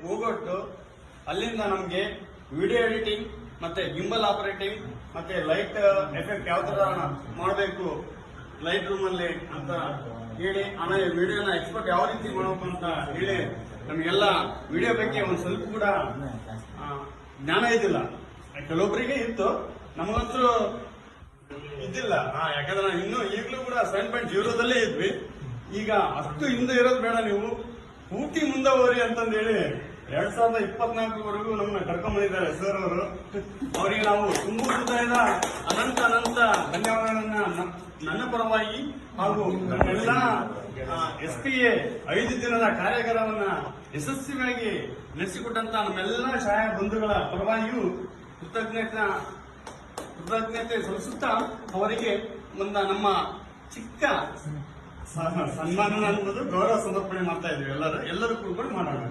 ಹೋಗೊಟ್ಟು ಅಲ್ಲಿಂದ ನಮ್ಗೆ video editing ಮತ್ತೆ ಗಿಂಬಲ್ ಆಪರೇಟಿಂಗ್ ಮತ್ತೆ ಲೈಟ್ ಎಫೆಕ್ಟ್ ಯಾವ ತರ ಮಾಡಬೇಕು ಲೈಟ್ ರೂಮ್ ಅಲ್ಲಿ ಅಂತ ಹೇಳಿ ಆಮೇಲೆ ವಿಡಿಯೋನ ಎಕ್ಸ್ಪೋರ್ಟ್ ಯಾವ ರೀತಿ ಮಾಡಬೇಕು ಅಂತ ಹೇಳಿ ನಮಗೆಲ್ಲ ವಿಡಿಯೋ ಬಗ್ಗೆ ಒಂದ್ ಸ್ವಲ್ಪ ಕೂಡ ಜ್ಞಾನ ಇದ್ದಿಲ್ಲ. ಕೆಲವೊಬ್ಬರಿಗೆ ಇತ್ತು, ನಮಗಂತೂ ಇದ್ದಿಲ್ಲ. ಯಾಕಂದ್ರೆ ನಾವು ಇನ್ನೂ ಈಗಲೂ ಕೂಡ 7.0 ಇದ್ವಿ. ಈಗ ಅಷ್ಟು ಹಿಂದೆ ಇರೋದು ಬೇಡ, ನೀವು ಪೂರ್ತಿ ಮುಂದೆ ಹೋಗ್ರಿ ಅಂತಂದು ಹೇಳಿ 2024ವರೆಗೂ ನಮ್ಮನ್ನ ಕರ್ಕೊಂಡ್ಬಂದಿದ್ದಾರೆ ಸರ್ ಅವರು. ಅವರಿಗೆ ನಾವು ತುಂಬ ಹೃದಯದ ಅನಂತ ಧನ್ಯವಾದಗಳನ್ನ ನನ್ನ ಪರವಾಗಿ ಹಾಗೂ ನನ್ನೆಲ್ಲ SPA 5 ದಿನದ ಕಾರ್ಯಾಗಾರವನ್ನ ಯಶಸ್ವಿಯಾಗಿ ನಡೆಸಿಕೊಟ್ಟಂತ ನಮ್ಮೆಲ್ಲ ಛಾಯಾ ಬಂಧುಗಳ ಪರವಾಗಿಯೂ ಕೃತಜ್ಞತೆ ಸಲ್ಲಿಸುತ್ತಾ ಅವರಿಗೆ ನಮ್ಮ ಚಿಕ್ಕ ಸನ್ಮಾನ ಅನ್ನಬಹುದು ಗೌರವ ಸಮರ್ಪಣೆ ಮಾಡ್ತಾ ಇದ್ವಿ. ಎಲ್ಲರೂ ಕೂತ್ಕೊಂಡು ಮಾಡೋಣ.